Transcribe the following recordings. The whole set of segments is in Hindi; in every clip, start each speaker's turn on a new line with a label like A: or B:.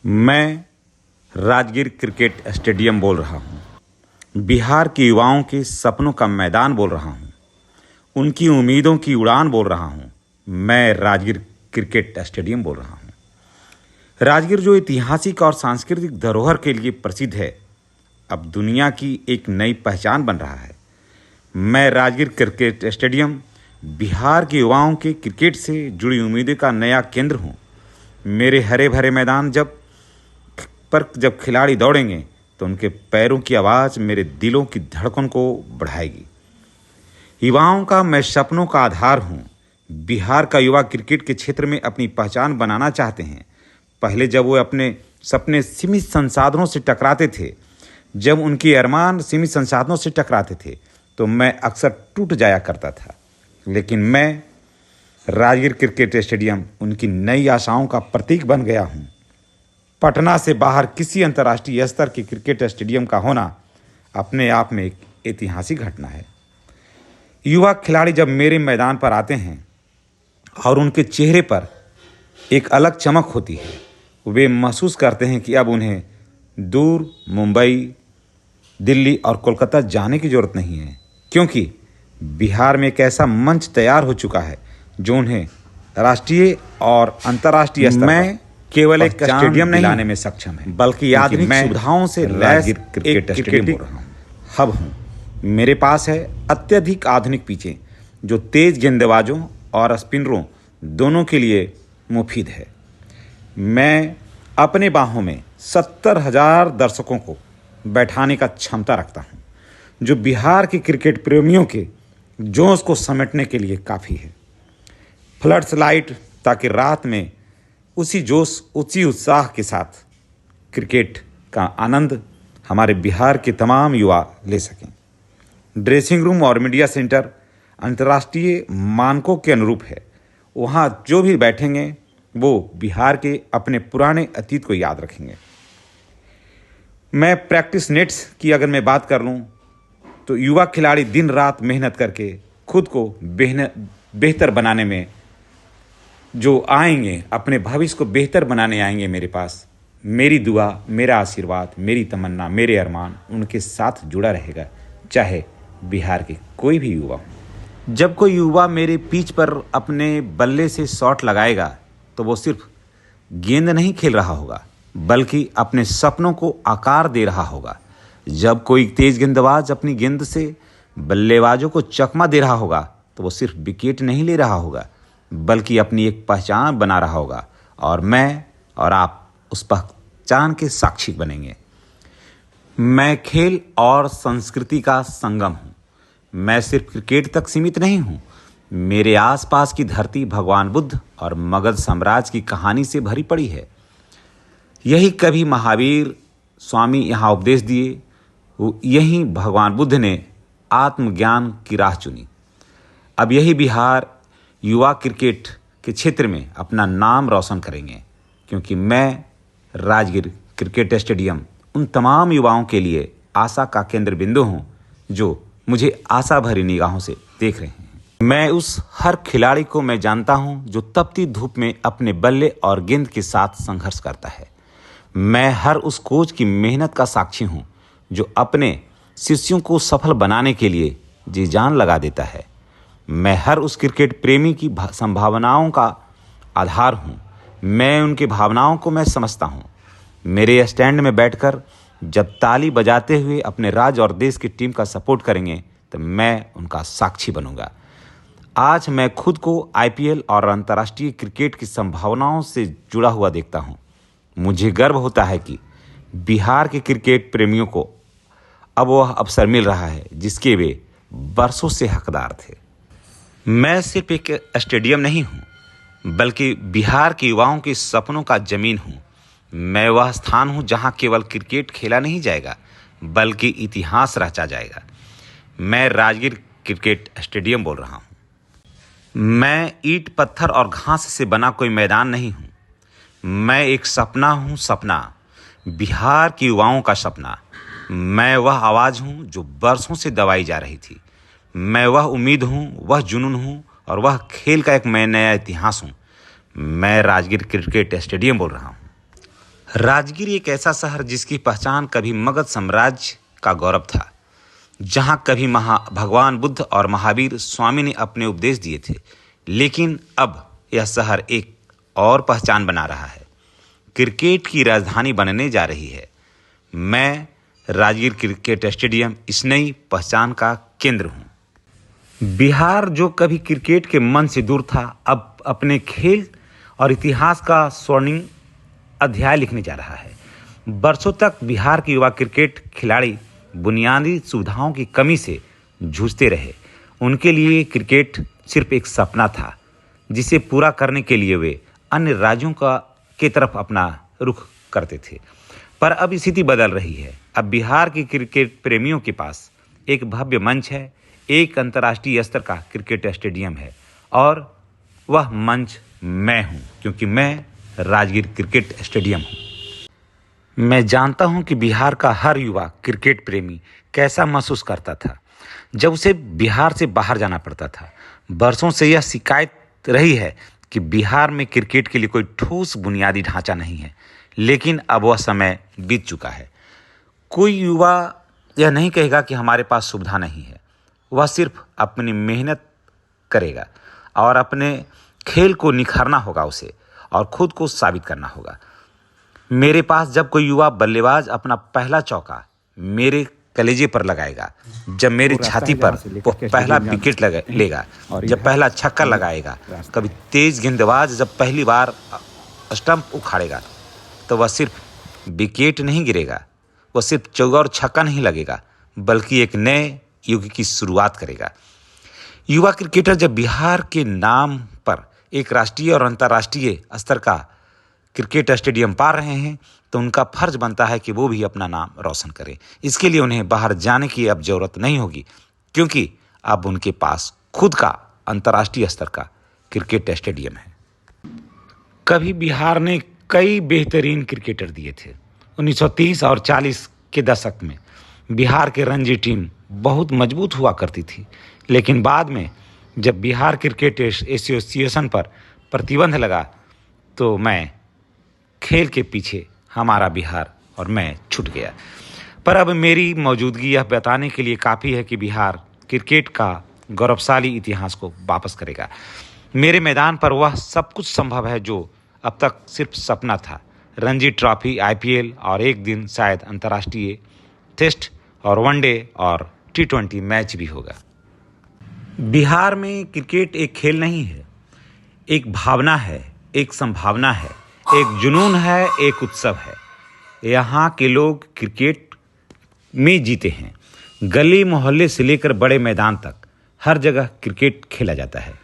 A: मैं राजगीर क्रिकेट स्टेडियम बोल रहा हूँ। बिहार के युवाओं के सपनों का मैदान बोल रहा हूँ। उनकी उम्मीदों की उड़ान बोल रहा हूँ। मैं राजगीर क्रिकेट स्टेडियम बोल रहा हूँ। राजगीर जो ऐतिहासिक और सांस्कृतिक धरोहर के लिए प्रसिद्ध है, अब दुनिया की एक नई पहचान बन रहा है। मैं राजगीर क्रिकेट स्टेडियम बिहार के युवाओं के क्रिकेट से जुड़ी उम्मीदों का नया केंद्र हूँ। मेरे हरे भरे मैदान जब खिलाड़ी दौड़ेंगे तो उनके पैरों की आवाज़ मेरे दिलों की धड़कन को बढ़ाएगी। युवाओं का मैं सपनों का आधार हूँ। बिहार का युवा क्रिकेट के क्षेत्र में अपनी पहचान बनाना चाहते हैं। पहले जब वो अपने सपने सीमित संसाधनों से टकराते थे, जब उनके अरमान सीमित संसाधनों से टकराते थे, तो मैं अक्सर टूट जाया करता था। लेकिन मैं राजगीर क्रिकेट स्टेडियम उनकी नई आशाओं का प्रतीक बन गया हूँ। पटना से बाहर किसी अंतर्राष्ट्रीय स्तर के क्रिकेट स्टेडियम का होना अपने आप में एक ऐतिहासिक घटना है। युवा खिलाड़ी जब मेरे मैदान पर आते हैं और उनके चेहरे पर एक अलग चमक होती है, वे महसूस करते हैं कि अब उन्हें दूर मुंबई, दिल्ली और कोलकाता जाने की ज़रूरत नहीं है, क्योंकि बिहार में एक ऐसा मंच तैयार हो चुका है जो उन्हें राष्ट्रीय और अंतर्राष्ट्रीय स्तर पर केवल एक स्टेडियम नहीं लाने में सक्षम है, बल्कि आधुनिक सुविधाओं से लैस क्रिकेट स्टेडियम हब हूँ। मेरे पास है अत्यधिक आधुनिक पिचें जो तेज गेंदबाजों और स्पिनरों दोनों के लिए मुफीद है। मैं अपने बाहों में 70,000 दर्शकों को बैठाने का क्षमता रखता हूँ, जो बिहार के क्रिकेट प्रेमियों के जोश को समेटने के लिए काफ़ी है। फ्लड्स लाइट, ताकि रात में उसी जोश, उसी उत्साह के साथ क्रिकेट का आनंद हमारे बिहार के तमाम युवा ले सकें। ड्रेसिंग रूम और मीडिया सेंटर अंतर्राष्ट्रीय मानकों के अनुरूप है। वहाँ जो भी बैठेंगे वो बिहार के अपने पुराने अतीत को याद रखेंगे। मैं प्रैक्टिस नेट्स की अगर मैं बात कर लूँ तो युवा खिलाड़ी दिन रात मेहनत करके खुद को बेहतर बनाने में जो आएंगे, अपने भविष्य को बेहतर बनाने आएंगे मेरे पास। मेरी दुआ, मेरा आशीर्वाद, मेरी तमन्ना, मेरे अरमान उनके साथ जुड़ा रहेगा, चाहे बिहार के कोई भी युवा हो। जब कोई युवा मेरे पिच पर अपने बल्ले से शॉट लगाएगा तो वो सिर्फ गेंद नहीं खेल रहा होगा, बल्कि अपने सपनों को आकार दे रहा होगा। जब कोई तेज गेंदबाज अपनी गेंद से बल्लेबाजों को चकमा दे रहा होगा तो वो सिर्फ विकेट नहीं ले रहा होगा, बल्कि अपनी एक पहचान बना रहा होगा, और मैं और आप उस पहचान के साक्षी बनेंगे। मैं खेल और संस्कृति का संगम हूँ। मैं सिर्फ क्रिकेट तक सीमित नहीं हूँ। मेरे आसपास की धरती भगवान बुद्ध और मगध साम्राज्य की कहानी से भरी पड़ी है। यही कभी महावीर स्वामी यहाँ उपदेश दिए, यही भगवान बुद्ध ने आत्मज्ञान की राह चुनी। अब यही बिहार युवा क्रिकेट के क्षेत्र में अपना नाम रोशन करेंगे, क्योंकि मैं राजगीर क्रिकेट स्टेडियम उन तमाम युवाओं के लिए आशा का केंद्र बिंदु हूँ जो मुझे आशा भरी निगाहों से देख रहे हैं। मैं उस हर खिलाड़ी को मैं जानता हूँ जो तपती धूप में अपने बल्ले और गेंद के साथ संघर्ष करता है। मैं हर उस कोच की मेहनत का साक्षी हूँ जो अपने शिष्यों को सफल बनाने के लिए जी जान लगा देता है। मैं हर उस क्रिकेट प्रेमी की संभावनाओं का आधार हूँ। मैं उनकी भावनाओं को मैं समझता हूँ। मेरे स्टैंड में बैठकर जब ताली बजाते हुए अपने राज्य और देश की टीम का सपोर्ट करेंगे तो मैं उनका साक्षी बनूंगा। आज मैं खुद को आईपीएल और अंतर्राष्ट्रीय क्रिकेट की संभावनाओं से जुड़ा हुआ देखता हूँ। मुझे गर्व होता है कि बिहार के क्रिकेट प्रेमियों को अब वह अवसर मिल रहा है जिसके वे बरसों से हकदार थे। मैं सिर्फ एक स्टेडियम नहीं हूँ, बल्कि बिहार के युवाओं के सपनों का ज़मीन हूँ। मैं वह स्थान हूँ जहाँ केवल क्रिकेट खेला नहीं जाएगा, बल्कि इतिहास रचा जाएगा। मैं राजगीर क्रिकेट स्टेडियम बोल रहा हूँ। मैं ईंट, पत्थर और घास से बना कोई मैदान नहीं हूँ। मैं एक सपना हूँ, सपना, बिहार के युवाओं का सपना। मैं वह आवाज़ हूँ जो बरसों से दबाई जा रही थी। मैं वह उम्मीद हूँ, वह जुनून हूँ, और वह खेल का एक मैं नया इतिहास हूँ। मैं राजगीर क्रिकेट स्टेडियम बोल रहा हूँ। राजगीर एक ऐसा शहर जिसकी पहचान कभी मगध साम्राज्य का गौरव था, जहां कभी भगवान बुद्ध और महावीर स्वामी ने अपने उपदेश दिए थे। लेकिन अब यह शहर एक और पहचान बना रहा है। क्रिकेट की राजधानी बनने जा रही है। मैं राजगीर क्रिकेट स्टेडियम इस नई पहचान का केंद्र हूं। बिहार जो कभी क्रिकेट के मन से दूर था, अब अपने खेल और इतिहास का स्वर्णिम अध्याय लिखने जा रहा है। वर्षों तक बिहार के युवा क्रिकेट खिलाड़ी बुनियादी सुविधाओं की कमी से जूझते रहे। उनके लिए क्रिकेट सिर्फ एक सपना था, जिसे पूरा करने के लिए वे अन्य राज्यों की तरफ अपना रुख करते थे। पर अब स्थिति बदल रही है। अब बिहार के क्रिकेट प्रेमियों के पास एक भव्य मंच है, एक अंतर्राष्ट्रीय स्तर का क्रिकेट स्टेडियम है, और वह मंच मैं हूं, क्योंकि मैं राजगीर क्रिकेट स्टेडियम हूं। मैं जानता हूं कि बिहार का हर युवा क्रिकेट प्रेमी कैसा महसूस करता था जब उसे बिहार से बाहर जाना पड़ता था। वर्षों से यह शिकायत रही है कि बिहार में क्रिकेट के लिए कोई ठोस बुनियादी ढांचा नहीं है। लेकिन अब वह समय बीत चुका है। कोई युवा यह नहीं कहेगा कि हमारे पास सुविधा नहीं है। वह सिर्फ अपनी मेहनत करेगा और अपने खेल को निखारना होगा उसे, और खुद को साबित करना होगा। मेरे पास जब कोई युवा बल्लेबाज अपना पहला चौका मेरे कलेजे पर लगाएगा, जब मेरी छाती पर वो पहला विकेट लेगा, जब पहला छक्का लगाएगा, कभी तेज गेंदबाज जब पहली बार स्टंप उखाड़ेगा, तो वह सिर्फ विकेट नहीं गिरेगा, वह सिर्फ चौका और छक्का नहीं लगेगा, बल्कि एक नए युग की शुरुआत करेगा। युवा क्रिकेटर जब बिहार के नाम पर एक राष्ट्रीय और अंतर्राष्ट्रीय स्तर का क्रिकेट स्टेडियम पा रहे हैं, तो उनका फर्ज बनता है कि वो भी अपना नाम रोशन करें। इसके लिए उन्हें बाहर जाने की अब जरूरत नहीं होगी, क्योंकि अब उनके पास खुद का अंतर्राष्ट्रीय स्तर का क्रिकेट स्टेडियम है। कभी बिहार ने कई बेहतरीन क्रिकेटर दिए थे। 1930 और 40 के दशक में बिहार के रणजी टीम बहुत मजबूत हुआ करती थी। लेकिन बाद में जब बिहार क्रिकेट एसोसिएशन पर प्रतिबंध लगा, तो मैं खेल के पीछे हमारा बिहार और मैं छूट गया। पर अब मेरी मौजूदगी यह बताने के लिए काफ़ी है कि बिहार क्रिकेट का गौरवशाली इतिहास को वापस करेगा। मेरे मैदान पर वह सब कुछ संभव है जो अब तक सिर्फ सपना था। रणजी ट्रॉफी, IPL और एक दिन शायद अंतर्राष्ट्रीय टेस्ट और वनडे और T20 मैच भी होगा। बिहार में क्रिकेट एक खेल नहीं है, एक भावना है, एक संभावना है, एक जुनून है, एक उत्सव है। यहाँ के लोग क्रिकेट में जीते हैं। गली मोहल्ले से लेकर बड़े मैदान तक हर जगह क्रिकेट खेला जाता है।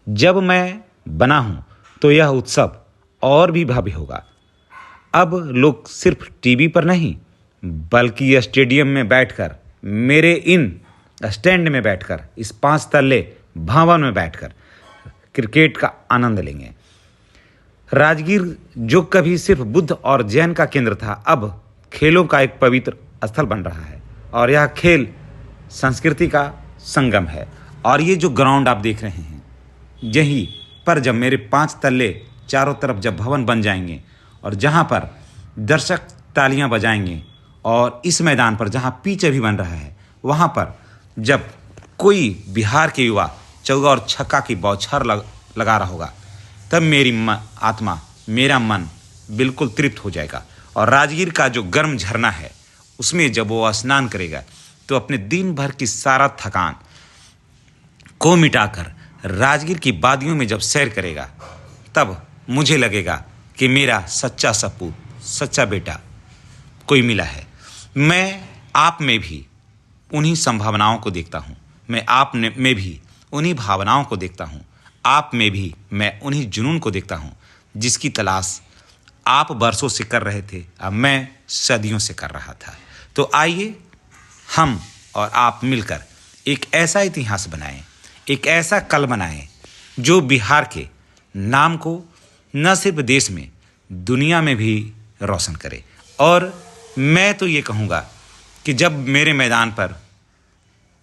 A: जब मैं बना हूँ तो यह उत्सव और भी भव्य होगा। अब लोग सिर्फ टीवी पर नहीं, बल्कि स्टेडियम में बैठकर, मेरे इन स्टैंड में बैठकर, इस 5 तल्ले भवन में बैठकर क्रिकेट का आनंद लेंगे। राजगीर जो कभी सिर्फ बुद्ध और जैन का केंद्र था, अब खेलों का एक पवित्र स्थल बन रहा है। और यह खेल संस्कृति का संगम है। और ये जो ग्राउंड आप देख रहे हैं, यहीं पर जब मेरे 5 तल्ले चारों तरफ जब भवन बन जाएंगे और जहाँ पर दर्शक तालियां बजाएंगे, और इस मैदान पर जहाँ पिच अभी बन रहा है, वहाँ पर जब कोई बिहार के युवा चौका और छक्का की बौछार लगा रहा होगा, तब मेरी आत्मा, मेरा मन बिल्कुल तृप्त हो जाएगा। और राजगीर का जो गर्म झरना है, उसमें जब वो स्नान करेगा, तो अपने दिन भर की सारा थकान को मिटाकर राजगीर की वादियों में जब सैर करेगा, तब मुझे लगेगा कि मेरा सच्चा सपूत, सच्चा बेटा कोई मिला है। मैं आप में भी उन्हीं संभावनाओं को देखता हूँ। मैं आप में भी उन्हीं भावनाओं को देखता हूँ। आप में भी मैं उन्हीं जुनून को देखता हूँ जिसकी तलाश आप वर्षों से कर रहे थे, अब मैं सदियों से कर रहा था। तो आइए हम और आप मिलकर एक ऐसा इतिहास बनाएं, एक ऐसा कल बनाएं जो बिहार के नाम को न सिर्फ देश में, दुनिया में भी रोशन करे। और मैं तो ये कहूँगा कि जब मेरे मैदान पर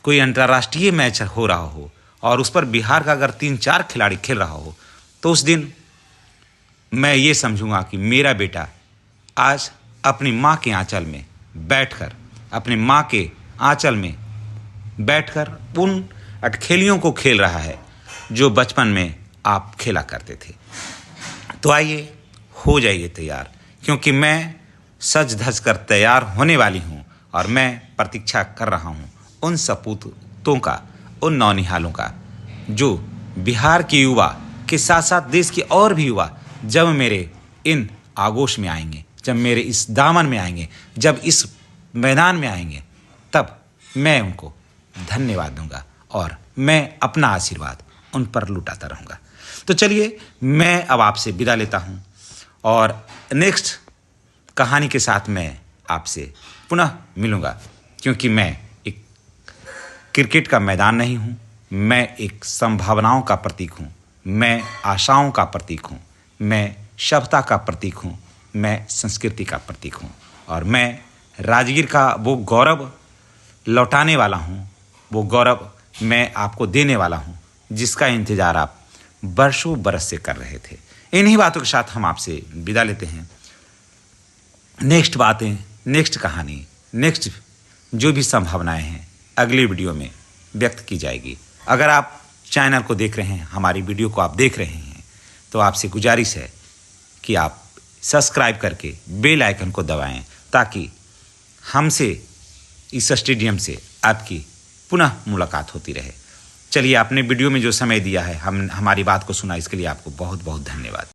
A: कोई अंतर्राष्ट्रीय मैच हो रहा हो और उस पर बिहार का अगर 3-4 खिलाड़ी खेल रहा हो, तो उस दिन मैं ये समझूंगा कि मेरा बेटा आज अपनी माँ के आंचल में बैठकर, अपनी माँ के आंचल में बैठकर उन अटखेलियों को खेल रहा है जो बचपन में आप खेला करते थे। तो आइए, हो जाइए तैयार, क्योंकि मैं सज धज कर तैयार होने वाली हूँ और मैं प्रतीक्षा कर रहा हूँ उन सपूतों का, उन नौनिहालों का, जो बिहार के युवा के साथ साथ देश के और भी युवा जब मेरे इन आगोश में आएंगे, जब मेरे इस दामन में आएंगे, जब इस मैदान में आएंगे, तब मैं उनको धन्यवाद दूंगा और मैं अपना आशीर्वाद उन पर लुटाता रहूँगा। तो चलिए, मैं अब आपसे विदा लेता हूँ और नेक्स्ट कहानी के साथ मैं आपसे पुनः मिलूँगा, क्योंकि मैं एक क्रिकेट का मैदान नहीं हूँ, मैं एक संभावनाओं का प्रतीक हूँ, मैं आशाओं का प्रतीक हूँ, मैं सभ्यता का प्रतीक हूँ, मैं संस्कृति का प्रतीक हूँ और मैं राजगीर का वो गौरव लौटाने वाला हूँ, वो गौरव मैं आपको देने वाला हूँ जिसका इंतज़ार आप बरसों बरस से कर रहे थे। इन्हीं बातों के साथ हम आपसे विदा लेते हैं। नेक्स्ट बातें, नेक्स्ट कहानी, नेक्स्ट जो भी संभावनाएं हैं अगली वीडियो में व्यक्त की जाएगी। अगर आप चैनल को देख रहे हैं, हमारी वीडियो को आप देख रहे हैं, तो आपसे गुजारिश है कि आप सब्सक्राइब करके बेल आइकन को दबाएं ताकि हमसे इस स्टेडियम से आपकी पुनः मुलाकात होती रहे। चलिए, आपने वीडियो में जो समय दिया है, हमारी बात को सुना, इसके लिए आपको बहुत बहुत धन्यवाद।